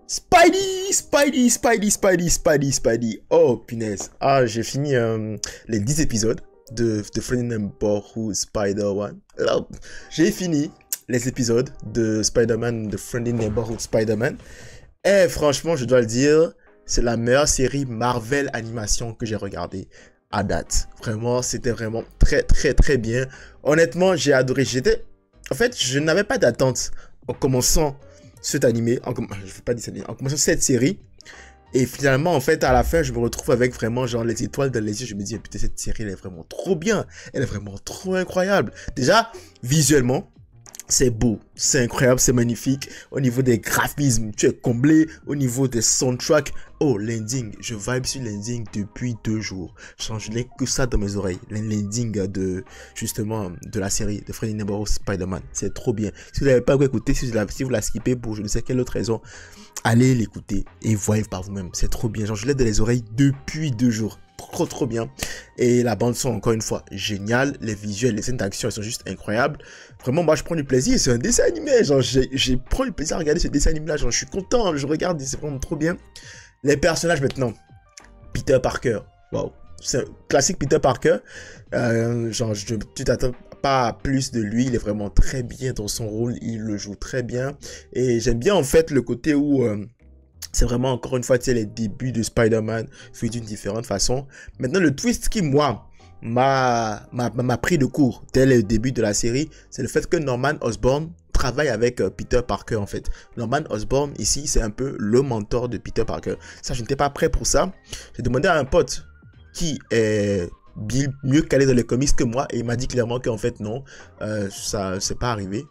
Spidey. Oh, punaise. Ah, j'ai fini les 10 épisodes de Friendly Neighborhood Spider-Man. J'ai fini les épisodes de Spider-Man, de Friendly Neighborhood Spider-Man. Et franchement, je dois le dire, c'est la meilleure série Marvel animation que j'ai regardée à date. Vraiment, c'était vraiment très bien. Honnêtement, j'ai adoré. En fait, je n'avais pas d'attente en commençant cet animé, en commençant cette série. Et finalement, en fait, à la fin, je me retrouve avec vraiment genre les étoiles dans les yeux. Je me dis, putain, cette série, elle est vraiment trop bien. Elle est vraiment trop incroyable. Déjà, visuellement, c'est beau, c'est incroyable, c'est magnifique. Au niveau des graphismes, tu es comblé. Au niveau des soundtracks, oh, l'ending, je vibe sur l'ending depuis 2 jours. Je n'ai que ça dans mes oreilles. L'ending justement, de la série de Friendly Neighborhood Spider-Man. C'est trop bien. Si vous n'avez pas écouté, si vous la skippez pour je ne sais quelle autre raison, allez l'écouter et voyez par vous-même. C'est trop bien. Genre, je l'ai dans les oreilles depuis 2 jours. Trop bien. Et la bande son, encore une fois, géniale. Les visuels, les scènes d'action, elles sont juste incroyables. Vraiment, moi, je prends du plaisir. C'est un dessin animé. Genre, j'ai pris du plaisir à regarder ce dessin animé-là. Genre, je suis content. Je regarde. C'est vraiment trop bien. Les personnages, maintenant. Peter Parker. Waouh. C'est un classique Peter Parker. Genre, tu t'attends pas à plus de lui. Il est vraiment très bien dans son rôle. Il le joue très bien. Et j'aime bien, en fait, le côté où... c'est vraiment, encore une fois, tu sais, les débuts de Spider-Man fait d'une différente façon. Maintenant, le twist qui, moi, m'a pris de court dès le début de la série, c'est le fait que Norman Osborn travaille avec Peter Parker, en fait. Norman Osborn, ici, c'est un peu le mentor de Peter Parker. Ça, je n'étais pas prêt pour ça. J'ai demandé à un pote qui est mieux calé dans les comics que moi, et il m'a dit clairement qu'en fait, non, ça, c'est pas arrivé.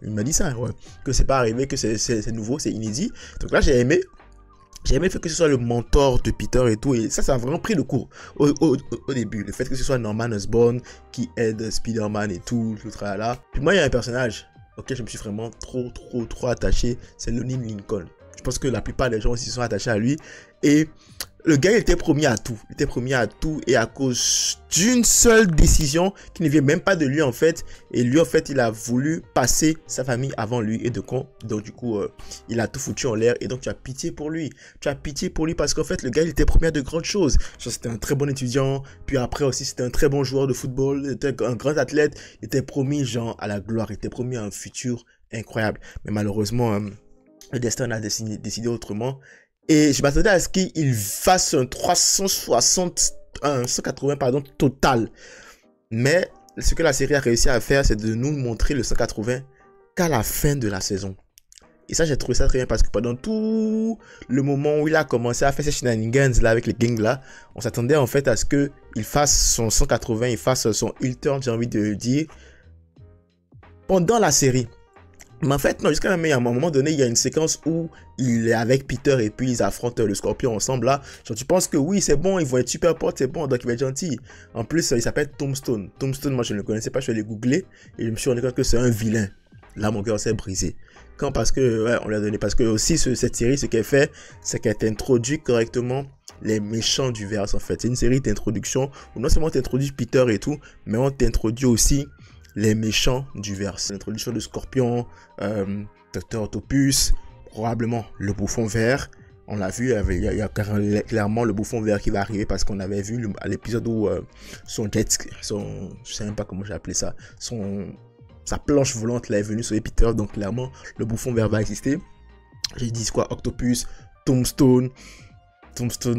Il m'a dit ça, ouais, que c'est pas arrivé, que c'est nouveau, c'est inédit. Donc là, j'ai aimé le fait que ce soit le mentor de Peter et tout, et ça a vraiment pris le cours au début. Le fait que ce soit Norman Osborn qui aide Spider-Man et tout là. Puis moi, il y a un personnage auquel je me suis vraiment trop attaché, c'est Lonnie Lincoln. Je pense que la plupart des gens aussi sont attachés à lui. Et le gars, il était promis à tout. Il était promis à tout. Et à cause d'une seule décision qui ne vient même pas de lui, en fait. Et lui, en fait, il a voulu passer sa famille avant lui. Et donc du coup, il a tout foutu en l'air. Et donc, tu as pitié pour lui. Tu as pitié pour lui parce qu'en fait, le gars, il était promis à de grandes choses. C'était un très bon étudiant. Puis après aussi, c'était un très bon joueur de football. Il était un grand athlète. Il était promis, genre, à la gloire. Il était promis à un futur incroyable. Mais malheureusement, le destin a décidé autrement. Et je m'attendais à ce qu'il fasse un 180 pardon, total. Mais ce que la série a réussi à faire, c'est de nous montrer le 180 qu'à la fin de la saison. Et ça, j'ai trouvé ça très bien parce que pendant tout le moment où il a commencé à faire ses shenanigans là, avec les gangs là, on s'attendait en fait à ce qu'il fasse son 180, il fasse son heel turn, j'ai envie de le dire, pendant la série. Mais en fait, non, jusqu'à même, à un moment donné, il y a une séquence où il est avec Peter et puis ils affrontent le Scorpion ensemble là. Genre, tu penses que oui, c'est bon, ils vont être super potes, c'est bon, donc il va être gentil. En plus, il s'appelle Tombstone. Tombstone, moi je ne le connaissais pas, je suis allé googler et je me suis rendu compte que c'est un vilain. Là, mon cœur s'est brisé. Quand parce que, ouais, on lui a donné, parce que aussi, cette série, ce qu'elle fait, c'est qu'elle t'introduit correctement les méchants du verse en fait. C'est une série d'introduction où non seulement t'introduis Peter et tout, mais on t'introduit aussi les méchants du verse. L'introduction de Scorpion, Dr. Octopus, probablement le Bouffon Vert. On l'a vu, il y a clairement le Bouffon Vert qui va arriver parce qu'on avait vu à l'épisode où je sais même pas comment j'ai appelé ça, sa planche volante là est venue sur Peter, donc clairement le Bouffon Vert va exister. J'ai dit quoi, Octopus, Tombstone,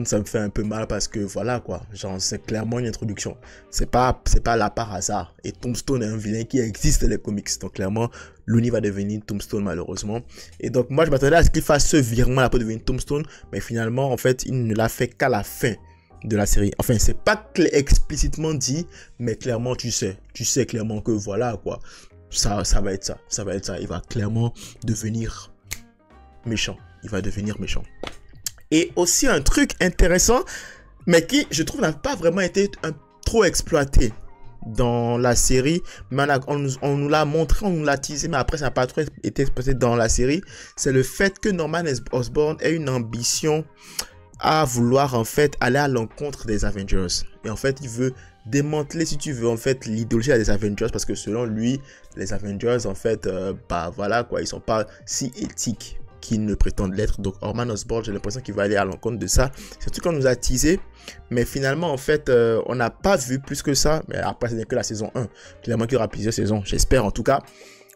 ça me fait un peu mal parce que voilà quoi, genre c'est clairement une introduction. C'est pas là par hasard. Et Tombstone est un vilain qui existe dans les comics. Donc clairement, Looney va devenir Tombstone malheureusement. Et donc moi je m'attendais à ce qu'il fasse ce virement là pour devenir Tombstone. Mais finalement en fait il ne l'a fait qu'à la fin de la série. Enfin c'est pas explicitement dit, mais clairement tu sais clairement que voilà quoi. Ça va être ça. Il va clairement devenir méchant. Et aussi un truc intéressant, mais qui, je trouve, n'a pas vraiment été trop exploité dans la série. Mais on nous l'a montré, on nous l'a teasé, mais après, ça n'a pas trop été exploité dans la série. C'est le fait que Norman Osborn ait une ambition à vouloir, en fait, aller à l'encontre des Avengers. Et en fait, il veut démanteler, si tu veux, en fait, l'idéologie des Avengers, parce que selon lui, les Avengers, en fait, bah voilà, quoi, ils sont pas si éthiques. qu'ils ne prétendent l'être. Donc Norman Osborn, j'ai l'impression qu'il va aller à l'encontre de ça. C'est tout qu'on nous a teasé, mais finalement en fait on n'a pas vu plus que ça. Mais après ce n'est que la saison 1, clairement qu'il y aura plusieurs saisons, j'espère en tout cas.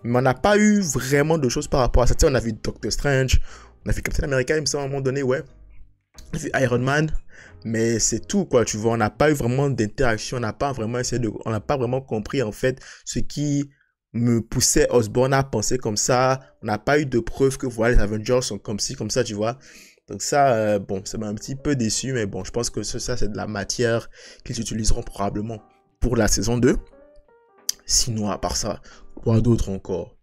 Mais on n'a pas eu vraiment de choses par rapport à ça. Tu sais, on a vu Doctor Strange, on a vu Captain America, il me semble à un moment donné, ouais. On a vu Iron Man, mais c'est tout quoi, tu vois. On n'a pas eu vraiment d'interaction, on n'a pas vraiment on n'a pas vraiment compris en fait ce qui me poussait Osborn à penser comme ça. On n'a pas eu de preuves que voilà, les Avengers sont comme ci, comme ça, tu vois. Donc ça, bon, ça m'a un petit peu déçu, mais bon, je pense que ça c'est de la matière qu'ils utiliseront probablement pour la saison 2. Sinon, à part ça, quoi d'autre encore?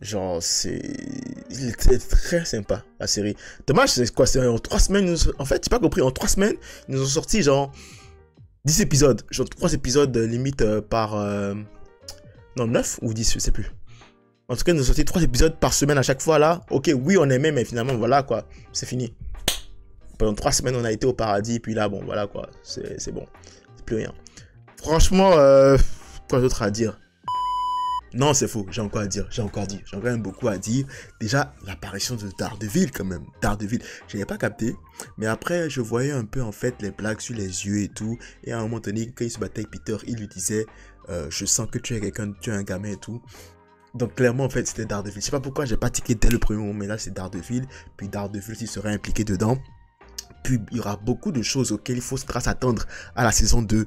Genre, il était très sympa, la série. Dommage, c'est quoi? C'est en 3 semaines, en fait, j'ai pas compris, en 3 semaines, ils nous ont sorti genre 10 épisodes. Genre 3 épisodes limite par... Non, 9 ou 10, je sais plus. En tout cas, ils nous ont sorti 3 épisodes par semaine à chaque fois là. Ok, oui, on aimait, mais finalement, voilà quoi, c'est fini. Pendant 3 semaines, on a été au paradis, puis là, bon, voilà quoi, c'est bon. C'est plus rien. Franchement, quoi d'autre à dire? Non, c'est faux, j'ai encore à dire, j'ai encore même beaucoup à dire. Déjà, l'apparition de Daredevil quand même, Daredevil, je n'avais pas capté, mais après, je voyais un peu en fait les blagues sur les yeux et tout, et à un moment donné, quand il se battait avec Peter, il lui disait, je sens que tu es quelqu'un, tu es un gamin et tout. Donc clairement, en fait, c'était Daredevil. Je sais pas pourquoi j'ai pas tiqué dès le premier moment, mais là, c'est Daredevil, puis Daredevil s'il serait impliqué dedans. Puis il y aura beaucoup de choses auxquelles il faudra s'attendre à la saison 2.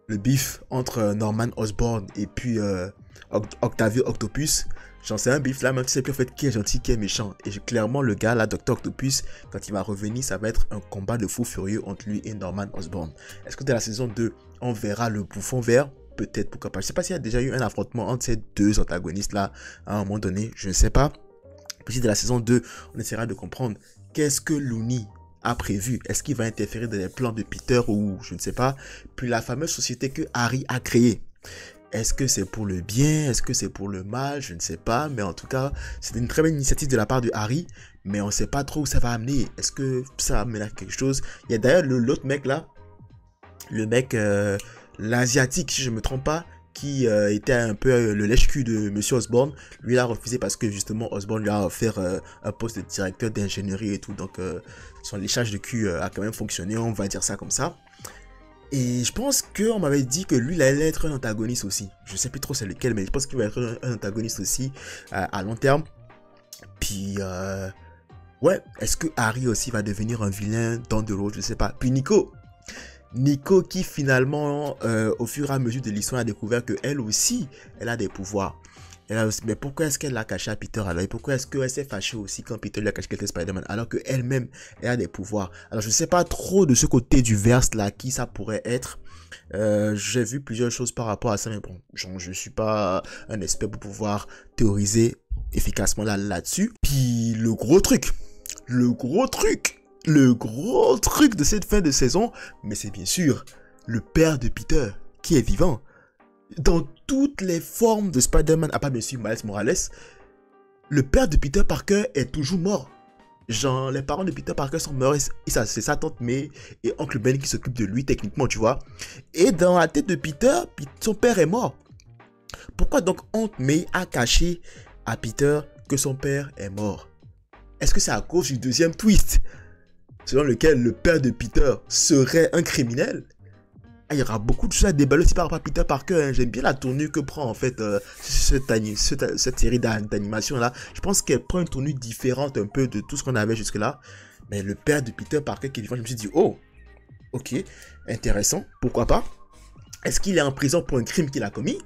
Le bif entre Norman Osborn et puis Octavio Octopus. J'en sais un bif là, même si c'est plus en fait qui est gentil, qui est méchant. Et clairement, le gars là, Dr. Octopus, quand il va revenir, ça va être un combat de fou furieux entre lui et Norman Osborn. Est-ce que dans la saison 2, on verra le bouffon vert? Peut-être, pourquoi pas. Je sais pas s'il y a déjà eu un affrontement entre ces deux antagonistes là à un moment donné, je ne sais pas. Puis de la saison 2, on essaiera de comprendre qu'est-ce que Looney a prévu. Est-ce qu'il va interférer dans les plans de Peter ou je ne sais pas. Puis la fameuse société que Harry a créée. Est-ce que c'est pour le bien? Est-ce que c'est pour le mal? Je ne sais pas. Mais en tout cas, c'est une très belle initiative de la part de Harry. Mais on ne sait pas trop où ça va amener. Est-ce que ça va amener à quelque chose? Il y a d'ailleurs l'autre mec là. Le mec, l'asiatique, si je ne me trompe pas. Qui était un peu le lèche-cul de Monsieur Osborn. Lui, il a refusé parce que justement, Osborn lui a offert un poste de directeur d'ingénierie et tout. Donc, son léchage de cul a quand même fonctionné, on va dire ça comme ça. Et je pense qu'on m'avait dit que lui, il allait être un antagoniste aussi. Je sais plus trop c'est lequel, mais je pense qu'il va être un antagoniste aussi à long terme. Puis, ouais, est-ce que Harry aussi va devenir un vilain dans The Road? Je sais pas. Puis Nico qui finalement, au fur et à mesure de l'histoire, a découvert qu'elle aussi, elle a des pouvoirs. Mais pourquoi est-ce qu'elle l'a caché à Peter alors? Et pourquoi est-ce qu'elle s'est fâchée aussi quand Peter lui a caché quelqu'un Spider-Man alors qu'elle-même, elle a des pouvoirs? Alors je ne sais pas trop de ce côté du verse là, qui ça pourrait être. J'ai vu plusieurs choses par rapport à ça, mais bon, genre, je ne suis pas un expert pour pouvoir théoriser efficacement là-dessus. Puis le gros truc de cette fin de saison, mais c'est bien sûr le père de Peter qui est vivant. Dans toutes les formes de Spider-Man, à part bien sûr Miles Morales, le père de Peter Parker est toujours mort. Genre, les parents de Peter Parker sont morts et c'est sa tante May et oncle Ben qui s'occupent de lui techniquement, tu vois. Et dans la tête de Peter, son père est mort. Pourquoi donc oncle May a caché à Peter que son père est mort? Est-ce que c'est à cause du deuxième twist selon lequel le père de Peter serait un criminel? Il y aura beaucoup de choses à déballer aussi par rapport à Peter Parker. Hein. J'aime bien la tournure que prend en fait cette série d'animation là. Je pense qu'elle prend une tournure différente un peu de tout ce qu'on avait jusque là. Mais le père de Peter Parker qui est vivant, je me suis dit, oh, ok, intéressant, pourquoi pas. Est-ce qu'il est en prison pour un crime qu'il a commis?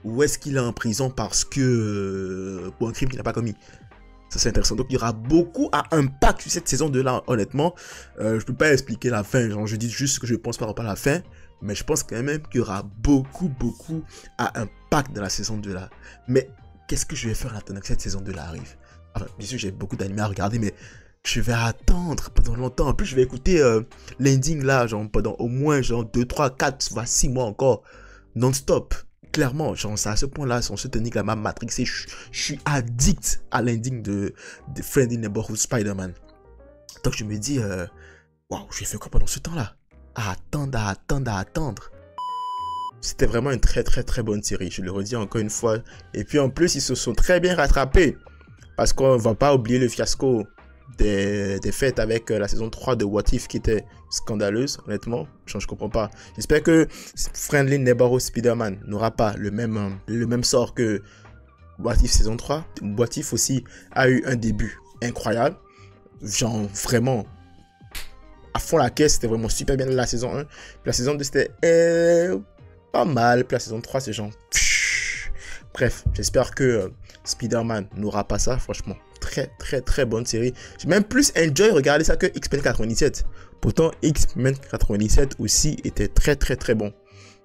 Ou est-ce qu'il est en prison parce que pour un crime qu'il n'a pas commis? Ça c'est intéressant. Donc il y aura beaucoup à impact sur cette saison 2 là, honnêtement. Je peux pas expliquer la fin, genre je dis juste ce que je pense par rapport à la fin. Mais je pense quand même qu'il y aura beaucoup à impact dans la saison 2 là. Mais qu'est-ce que je vais faire en attendant que cette saison 2 là arrive? Enfin, bien sûr j'ai beaucoup d'animés à regarder, mais je vais attendre pendant longtemps. En plus je vais écouter l'ending là, genre pendant au moins genre 2, 3, 4, voire 6 mois encore. Non-stop. Clairement, genre, c'est à ce point-là, son technique là m'a matrixé. Je suis addict à l'ending de Friendly Neighborhood Spider-Man. Donc je me dis, waouh, j'ai fait quoi pendant ce temps-là? À attendre. C'était vraiment une très bonne série, je le redis encore une fois. Et puis en plus, ils se sont très bien rattrapés. parce qu'on va pas oublier le fiasco des fêtes avec la saison 3 de What If qui était scandaleuse, honnêtement. Je comprends pas. J'espère que Friendly Neighborhood Spider-Man n'aura pas le même sort que What If saison 3. What If aussi a eu un début incroyable. Genre vraiment à fond la caisse, c'était vraiment super bien la saison 1. Puis la saison 2 c'était pas mal. Puis la saison 3 c'est genre... Bref, j'espère que Spider-Man n'aura pas ça, franchement. Très bonne série. J'ai même plus enjoy regarder ça que X-Men 97. Pourtant, X-Men 97 aussi était très bon.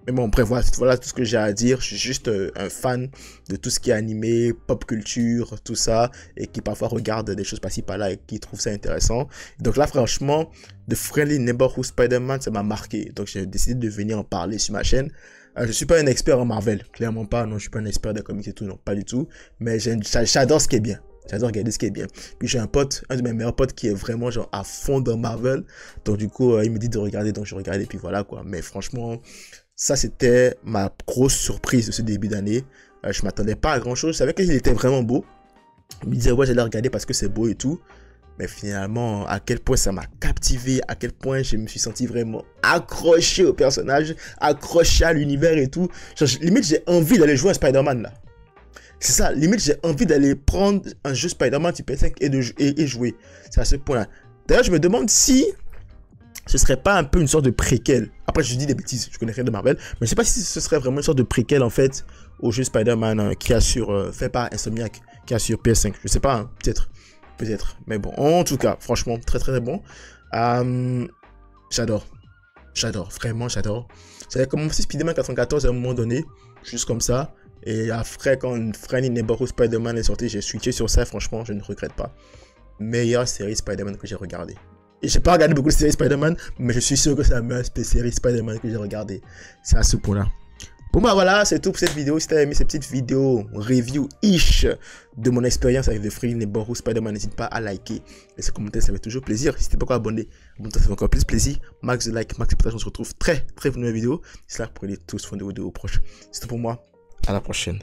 Mais bon, bref, voilà tout ce que j'ai à dire. Je suis juste un fan de tout ce qui est animé, pop culture, tout ça. Et qui parfois regarde des choses par-ci par-là et qui trouve ça intéressant. Donc là, franchement, The Friendly Neighborhood Spider-Man, ça m'a marqué. Donc j'ai décidé de venir en parler sur ma chaîne. Je suis pas un expert en Marvel, clairement pas. Non, je suis pas un expert des comics et tout, non, pas du tout. Mais j'adore ce qui est bien. J'adore regarder ce qui est bien. Puis j'ai un pote, un de mes meilleurs potes qui est vraiment genre à fond dans Marvel. Donc du coup, il me dit de regarder, donc je regarde et puis voilà quoi. Mais franchement, ça c'était ma grosse surprise de ce début d'année. Je m'attendais pas à grand chose. Je savais qu'il était vraiment beau. Je me disais ouais, j'allais regarder parce que c'est beau et tout. Mais finalement, à quel point ça m'a captivé, à quel point je me suis senti vraiment accroché au personnage, accroché à l'univers et tout. Genre, limite, j'ai envie d'aller jouer à Spider-Man là. C'est ça, limite, j'ai envie d'aller prendre un jeu Spider-Man type PS5 et jouer. C'est à ce point-là. D'ailleurs, je me demande si ce serait pas un peu une sorte de préquel. Après, je dis des bêtises, je connais rien de Marvel, mais je sais pas si ce serait vraiment une sorte de préquel en fait au jeu Spider-Man qui a fait par Insomniac, qui a sur PS5. Je sais pas, hein, peut-être. Mais bon, en tout cas, franchement, très bon. J'adore, vraiment j'adore. J'avais commencé Spider-Man 94 à un moment donné, juste comme ça. Et après, quand Friendly Neighborhood Spider-Man est sorti, j'ai switché sur ça. Franchement, je ne regrette pas. Meilleure série Spider-Man que j'ai regardée. Et j'ai pas regardé beaucoup de séries Spider-Man, mais je suis sûr que c'est la meilleure série Spider-Man que j'ai regardée. C'est à ce point-là. Bon bah voilà, c'est tout pour cette vidéo. Si t'as aimé cette petite vidéo review-ish de mon expérience avec The Friendly Neighborhood Spider-Man, n'hésite pas à liker. Laissez un commentaire, ça fait toujours plaisir. Si t'es pas encore abonné, ça fait encore plus plaisir. Max de like, max de partage, on se retrouve très vite dans la vidéo. C'est là, prenez tous soin de vos vidéos proches. C'est tout pour moi. À la prochaine.